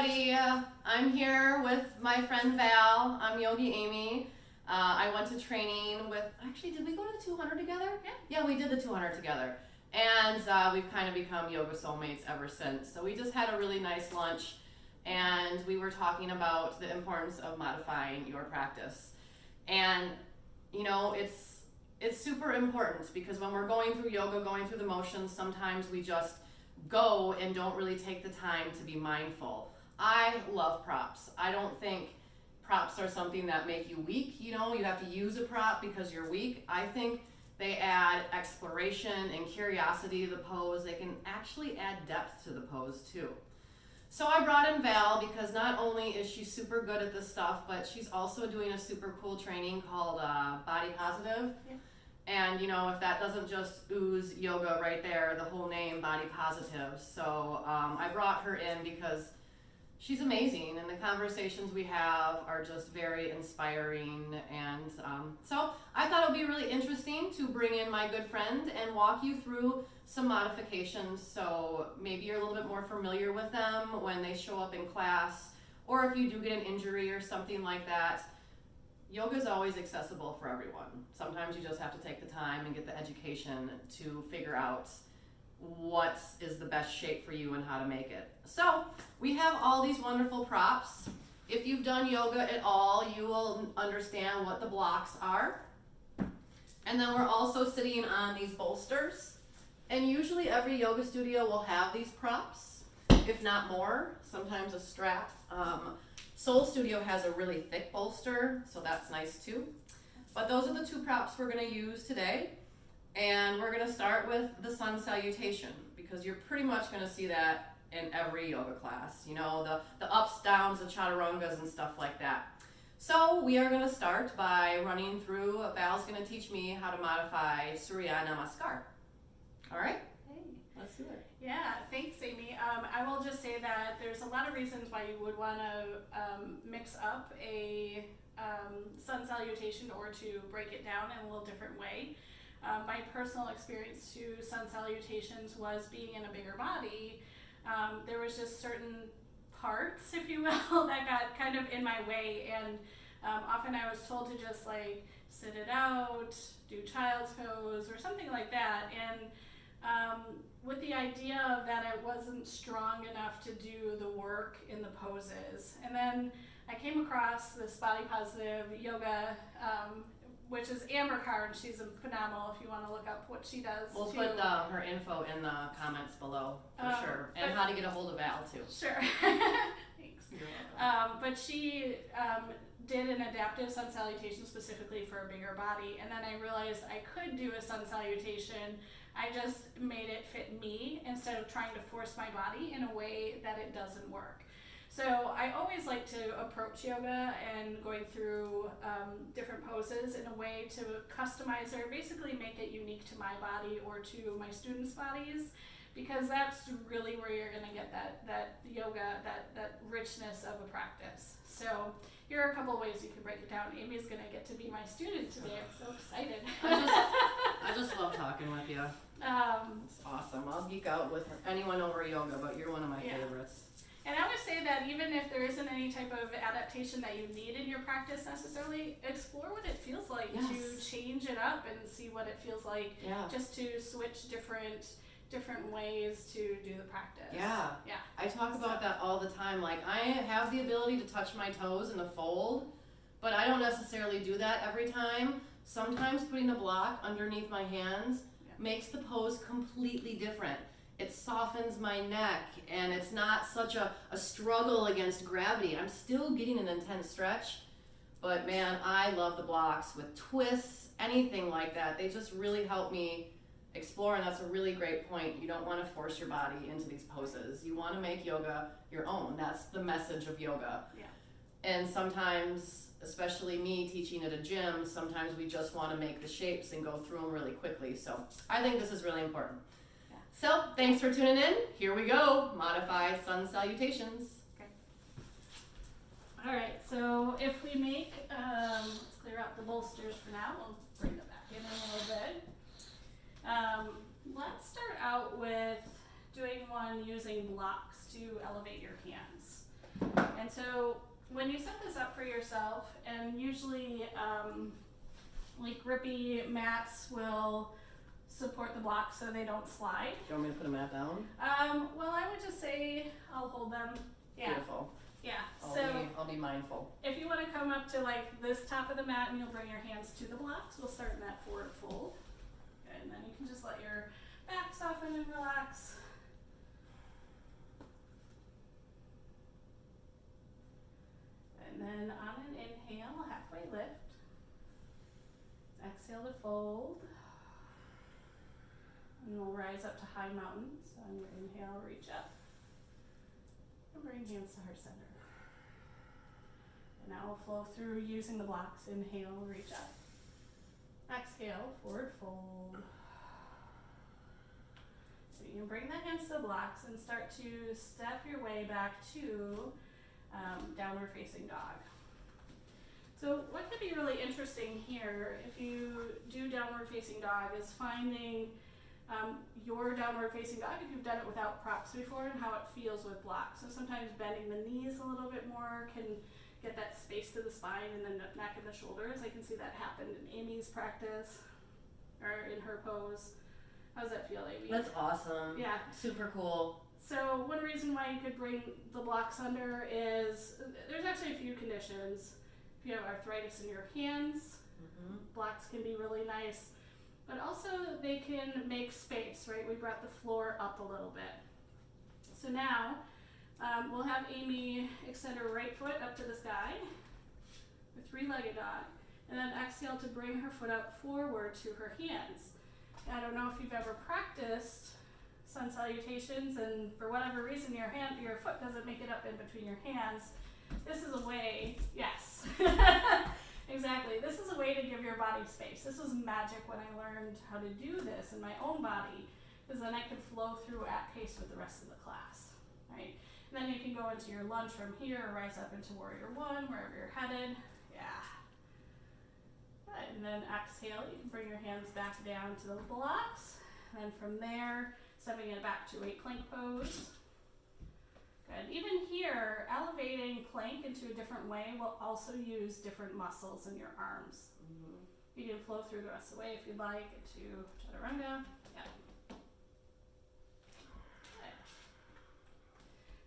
everybody. I'm here with my friend Val. I'm Yogi Amy. I went to training with, actually, did we go to the 200 together? Yeah, we did the 200 together. And we've kind of become yoga soulmates ever since. So we just had a really nice lunch and we were talking about the importance of modifying your practice. And, you know, it's super important because when we're going through yoga, going through the motions, sometimes we just go and don't really take the time to be mindful. I love props. I don't think props are something that make you weak. You know, you have to use a prop because you're weak. I think they add exploration and curiosity to the pose. They can actually add depth to the pose too. So I brought in Val because not only is she super good at this stuff, but she's also doing a super cool training called Body Positive. Yeah. And you know, if that doesn't just ooze yoga right there, the whole name Body Positive. So I brought her in because she's amazing and the conversations we have are just very inspiring. And so I thought it would be really interesting to bring in my good friend and walk you through some modifications so maybe you're a little bit more familiar with them when they show up in class, or if you do get an injury or something like that. Yoga is always accessible for everyone. Sometimes you just have to take the time and get the education to figure out what is the best shape for you and how to make it. So we have all these wonderful props. If you've done yoga at all, you will understand what the blocks are. And then we're also sitting on these bolsters. And usually every yoga studio will have these props, if not more, sometimes a strap. Soul Studio has a really thick bolster, so that's nice too. But those are the two props we're going to use today. And we're going to start with the Sun Salutation because you're pretty much going to see that in every yoga class. You know, the ups, downs, the chaturangas and stuff like that. So we are going to start by running through, Val's going to teach me how to modify Surya Namaskar. All right? Let's do it. Yeah, thanks, Amy. I will just say that there's a lot of reasons why you would want to mix up a Sun Salutation or to break it down in a little different way. My personal experience to Sun Salutations was being in a bigger body. There was just certain parts, if you will, that got kind of in my way, and often I was told to just like sit it out, do child's pose or something like that, and with the idea of that I wasn't strong enough to do the work in the poses. And then I came across this Body Positive yoga, which is Amber Karn. She's phenomenal if you want to look up what she does. We'll put her info in the comments below for sure. And how to get a hold of Val too. Sure. Thanks. You're welcome. But she did an adaptive Sun Salutation specifically for a bigger body. And then I realized I could do a Sun Salutation. I just made it fit me instead of trying to force my body in a way that it doesn't work. So I always like to approach yoga and going through different poses in a way to customize or basically make it unique to my body or to my students' bodies, because that's really where you're going to get that yoga, that richness of a practice. So here are a couple ways you can break it down. Amy's going to get to be my student today. I'm so excited. I just love talking with you. It's awesome. I'll geek out with anyone over yoga, but you're one of my favorites. And I would say that even if there isn't any type of adaptation that you need in your practice necessarily, explore what it feels like to change it up and see what it feels like just to switch different ways to do the practice. Yeah. I talk about that all the time. Like, I have the ability to touch my toes in the fold, but I don't necessarily do that every time. Sometimes putting a block underneath my hands makes the pose completely different. It softens my neck and it's not such a struggle against gravity. I'm still getting an intense stretch, but man, I love the blocks with twists, anything like that. They just really help me explore, and that's a really great point. You don't want to force your body into these poses. You want to make yoga your own. That's the message of yoga. Yeah. And sometimes, especially me teaching at a gym, sometimes we just want to make the shapes and go through them really quickly. So I think this is really important. Yeah. So thanks for tuning in. Here we go. Modify Sun Salutations. Okay. All right. So if we make, let's clear out the bolsters for now. We'll bring them back in a little bit. Let's start out with doing one using blocks to elevate your hands. And so when you set this up for yourself, and usually like grippy mats will support the blocks so they don't slide. Do you want me to put a mat down? Well, I would just say I'll hold them. Yeah. Beautiful. Yeah. I'll be mindful. If you want to come up to like this top of the mat and you'll bring your hands to the blocks, we'll start in that forward fold. And then you can just let your back soften and relax. And then on an inhale, halfway lift. Exhale to fold. And we'll rise up to high mountain. So on your inhale, reach up. And bring hands to heart center. And now we'll flow through using the blocks. Inhale, reach up. Exhale, forward fold. So you can bring the hands to the blocks and start to step your way back to downward facing dog. So what could be really interesting here if you do downward facing dog is finding your downward facing dog if you've done it without props before and how it feels with blocks. So sometimes bending the knees a little bit more can get that space to the spine and the neck and the shoulders. I can see that happen in Amy's practice or in her pose. How's that feel, Amy? That's awesome. Yeah. Super cool. So one reason why you could bring the blocks under is there's actually a few conditions. If you have arthritis in your hands, blocks can be really nice. But also they can make space, right? We brought the floor up a little bit. So now we'll have Amy extend her right foot up to the sky, a three-legged dog, and then exhale to bring her foot up forward to her hands. I don't know if you've ever practiced Sun Salutations and for whatever reason your foot doesn't make it up in between your hands. This is a way, yes. Exactly. This is a way to give your body space. This was magic when I learned how to do this in my own body, because then I could flow through at pace with the rest of the class, right? And then you can go into your lunge from here, or rise up into warrior one, wherever you're headed. Yeah. Good. And then exhale, you can bring your hands back down to the blocks. And then from there, stepping it back to a plank pose. Good. Even here, elevating plank into a different way will also use different muscles in your arms. You can flow through the rest of the way if you'd like into Chaturanga. Yeah. Okay.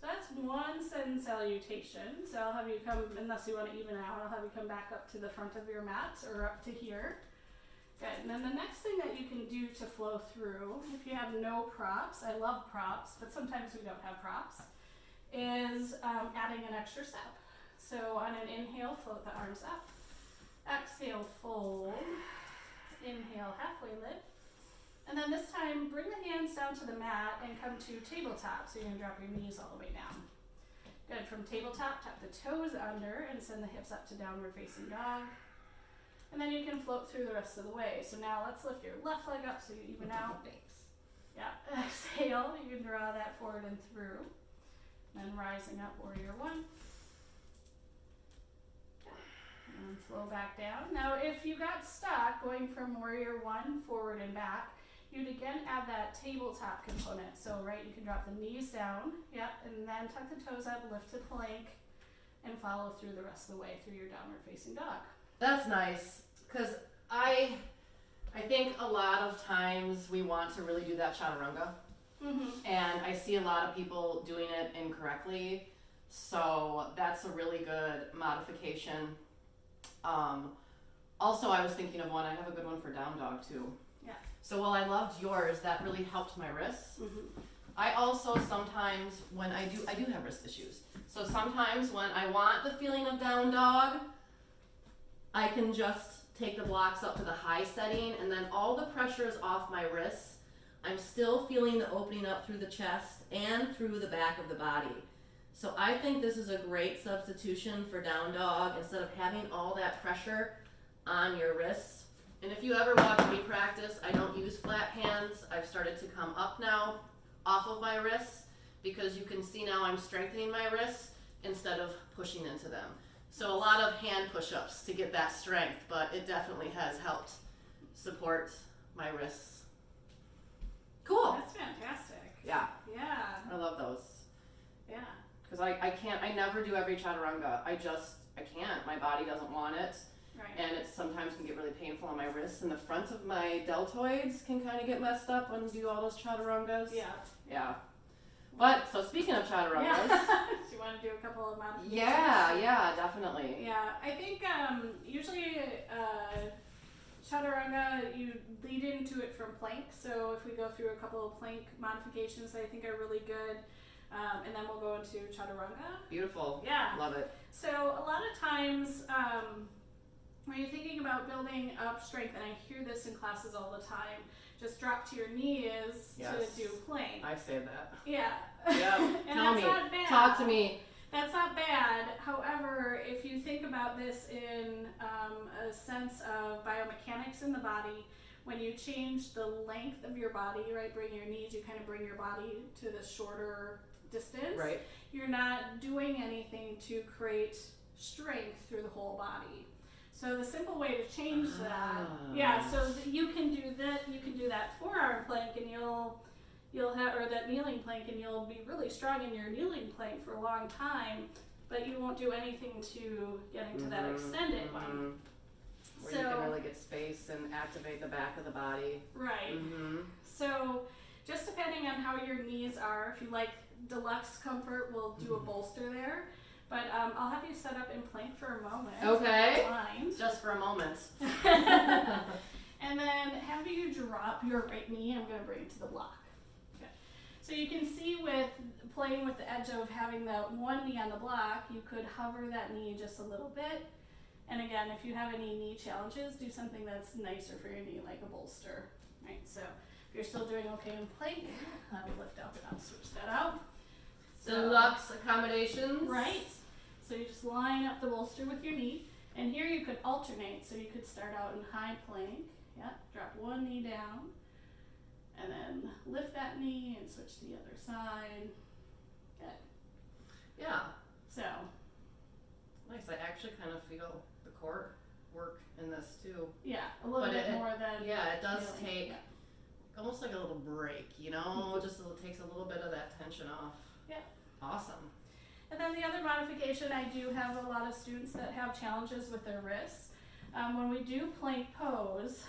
So that's one Sun Salutation. So I'll have you come, unless you want to even out, I'll have you come back up to the front of your mat or up to here. Good. And then the next thing that you can do to flow through, if you have no props, I love props, but sometimes we don't have props, is adding an extra step. So on an inhale, float the arms up. Exhale, fold. Inhale, halfway lift. And then this time, bring the hands down to the mat and come to tabletop. So you're gonna drop your knees all the way down. Good, from tabletop, tuck the toes under and send the hips up to downward facing dog. And then you can float through the rest of the way. So now let's lift your left leg up so you even out. Thanks. Yeah, exhale, you can draw that forward and through. Then rising up, warrior one. And flow back down. Now, if you got stuck going from warrior one forward and back, you'd again add that tabletop component. So, right, you can drop the knees down, yep, and then tuck the toes up, lift to plank, and follow through the rest of the way through your downward facing dog. That's nice, because I think a lot of times we want to really do that Chaturanga. And I see a lot of people doing it incorrectly, so that's a really good modification. Also, I was thinking of one. I have a good one for down dog too. Yeah. So while I loved yours, that really helped my wrists. I also sometimes when I do have wrist issues. So sometimes when I want the feeling of down dog, I can just take the blocks up to the high setting, and then all the pressure is off my wrists. I'm still feeling the opening up through the chest and through the back of the body. So I think this is a great substitution for down dog instead of having all that pressure on your wrists. And if you ever watch me practice, I don't use flat hands. I've started to come up now off of my wrists because you can see now I'm strengthening my wrists instead of pushing into them. So a lot of hand push-ups to get that strength, but it definitely has helped support my wrists. Cool. That's fantastic. Yeah. Yeah. I love those. Yeah. because I never do every chaturanga. I can't. My body doesn't want it. Right. And it sometimes can get really painful on my wrists, and the front of my deltoids can kind of get messed up when you do all those chaturangas. Yeah. But, so speaking of chaturangas. Yeah. Do you want to do a couple of modifications? Yeah, definitely. Yeah, I think usually chaturanga, you lead into it from plank. So if we go through a couple of plank modifications that I think are really good, and then we'll go into chaturanga. Beautiful. Yeah. Love it. So a lot of times when you're thinking about building up strength, and I hear this in classes all the time, just drop to your knees to do plank. I say that. Yeah. Yeah. And Tell that's me. not bad. Talk to me. That's not bad. However, if you think about this in a sense of biomechanics in the body, when you change the length of your body, right, bring your knees, you kind of bring your body to the shorter distance. Right. You're not doing anything to create strength through the whole body. So the simple way to change that, so you can do that. You can do that forearm plank, and you'll have, or that kneeling plank, and you'll be really strong in your kneeling plank for a long time, but you won't do anything to get into that extended one. Where you can really get space and activate the back of the body. Right. So just depending on how your knees are, if you like deluxe comfort, we'll do a bolster there. But I'll have you set up in plank for a moment. Okay. Just for a moment. And then have you drop your right knee. I'm going to bring it to the block. Okay. So you can see with playing with the edge of having the one knee on the block, you could hover that knee just a little bit. And again, if you have any knee challenges, do something that's nicer for your knee, like a bolster. Right. So if you're still doing okay in plank, I will lift up and I'll switch that out. Deluxe accommodations. Right. So you just line up the bolster with your knee, and here you could alternate. So you could start out in high plank, drop one knee down, and then lift that knee and switch to the other side. Good. Yeah. So. Nice. I actually kind of feel the core work in this too. Yeah, a little bit more than. Yeah, it does kneeling. take almost like a little break, you know, just takes a little bit of that tension off. Yeah. Awesome. And then the other modification, I do have a lot of students that have challenges with their wrists. When we do plank pose,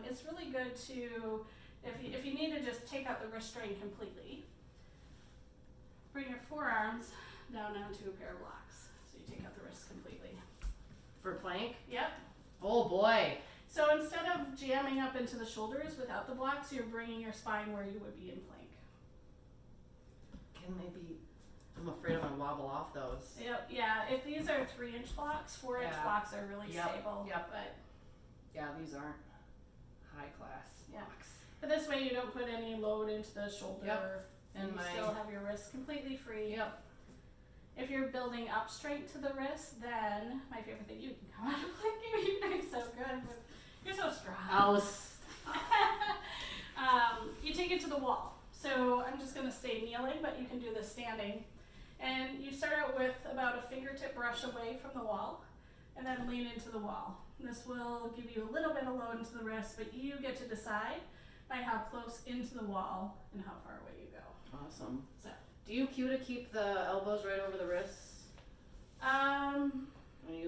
it's really good to, if you need to just take out the wrist strain completely, bring your forearms down onto a pair of blocks. So you take out the wrists completely. For plank? Yep. Oh boy. So instead of jamming up into the shoulders without the blocks, you're bringing your spine where you would be in plank. Can they be? I'm afraid I'm gonna wobble off those. Yep. Yeah. If these are 3-inch blocks, 4-inch blocks are really stable. Yep. But yeah, these aren't high class blocks. But this way you don't put any load into the shoulder. Yep. And you still have your wrists completely free. Yep. If you're building up strength to the wrist, then my favorite thing, you can come out of plank. You're so good. You're so strong. You take it to the wall. So I'm just going to stay kneeling, but you can do this standing. And you start out with about a fingertip brush away from the wall, and then lean into the wall. And this will give you a little bit of load into the wrist, but you get to decide by how close into the wall and how far away you go. Awesome. So. Do you cue to keep the elbows right over the wrists? I don't think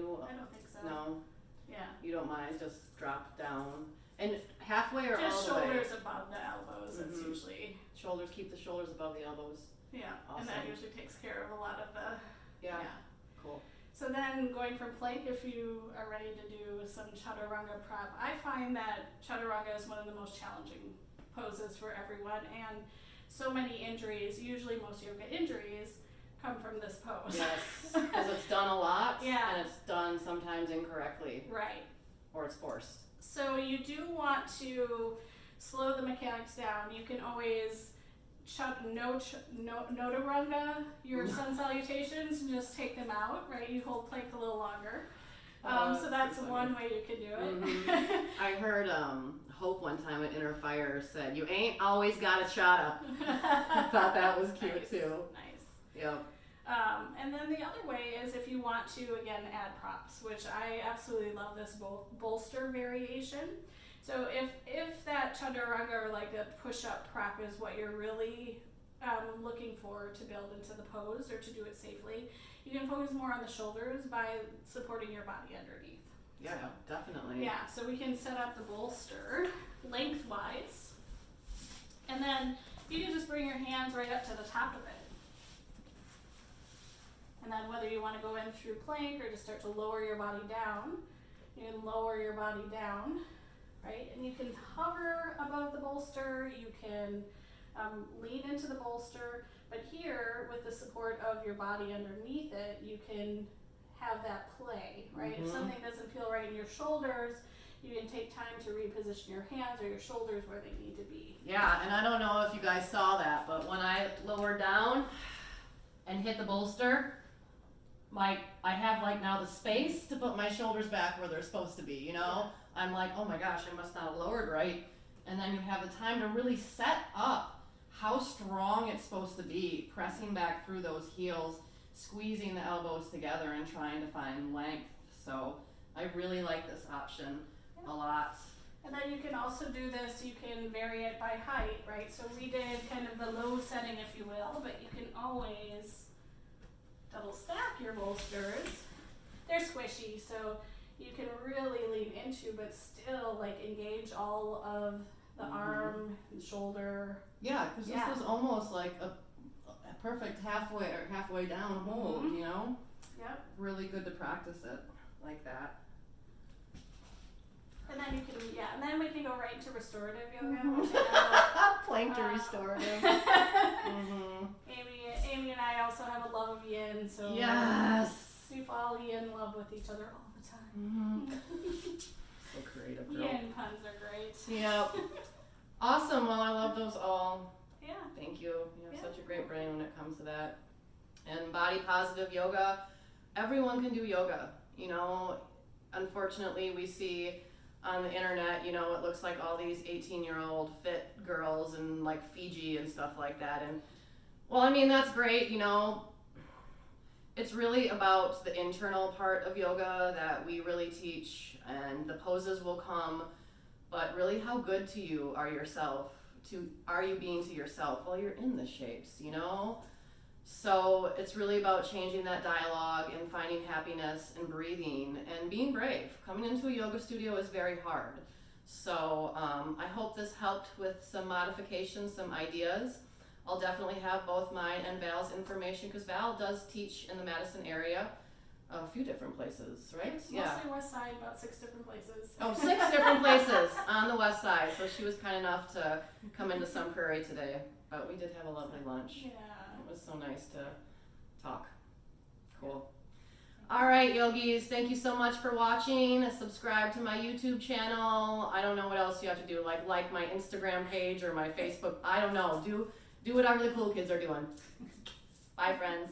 so. No. Yeah. You don't mind, just drop down. And halfway or just all the way? shoulders above the elbows. That's usually. Shoulders, keep the shoulders above the elbows. Yeah, awesome. And that usually takes care of a lot of the. Yeah. Cool. So then going from plank, if you are ready to do some chaturanga prep, I find that chaturanga is one of the most challenging poses for everyone, and so many injuries, usually most yoga injuries, come from this pose. Yes, because it's done a lot, Yeah. and it's done sometimes incorrectly. Right. Or it's forced. So you do want to slow the mechanics down. You can always notaranga your Sun Salutations and just take them out, right? You hold plank a little longer. So that's one way you can do it. I heard Hope one time at Inner Fire said, "You ain't always got a chatta." I thought that was cute too. Nice. Yep. And then the other way is if you want to, again, add props, which I absolutely love this bolster variation. So if that chaturanga or like a push-up prop is what you're really looking for to build into the pose or to do it safely. You can focus more on the shoulders by supporting your body underneath. Yeah, definitely. Yeah, so we can set up the bolster lengthwise, and then you can just bring your hands right up to the top of it. And then whether you want to go in through plank or just start to lower your body down, you can lower your body down, right? And you can hover above the bolster, you can lean into the bolster, but here with the support of your body underneath it, you can have that play, right? If something doesn't feel right in your shoulders, you can take time to reposition your hands or your shoulders where they need to be. Yeah, and I don't know if you guys saw that, but when I lowered down and hit the bolster, I have like now the space to put my shoulders back where they're supposed to be, you know? I'm like, oh my gosh, I must not have lowered right. And then you have the time to really set up how strong it's supposed to be, pressing back through those heels, squeezing the elbows together and trying to find length. So I really like this option a lot. And then you can also do this, you can vary it by height, right? So we did kind of the low setting, if you will, but you can always double stack your bolsters. They're squishy, so you can really lean into, but still like engage all of the arm and shoulder. Yeah, because this is almost like a perfect halfway down hold, you know? Yep. Really good to practice it like that. And then you can, and then we can go right into restorative yoga. Which Plank to restorative. Amy and I also have a love of yin, so we fall in love with each other all the time. So creative, girl. Yin puns are great. Yep. Awesome. Well, I love those all. Yeah. Thank you. You have such a great brain when it comes to that. And body positive yoga. Everyone can do yoga. You know, unfortunately, we see on the internet, you know, it looks like all these 18-year-old fit girls in like Fiji and stuff like that. And well, I mean, that's great, you know. It's really about the internal part of yoga that we really teach, and the poses will come, but really how good to you are yourself, are you being to yourself while you're in the shapes, you know? So it's really about changing that dialogue and finding happiness and breathing and being brave. Coming into a yoga studio is very hard. So I hope this helped with some modifications, some ideas. I'll definitely have both mine and Val's information because Val does teach in the Madison area, a few different places, right? Mostly west side, about 6 different places. Oh, 6 different places on the west side. So she was kind enough to come into Sun Prairie today. But we did have a lovely lunch. Yeah. It was so nice to talk. Cool. All right, yogis, thank you so much for watching. Subscribe to my YouTube channel. I don't know what else you have to do, like my Instagram page or my Facebook. I don't know. Do whatever the cool kids are doing. Bye, friends.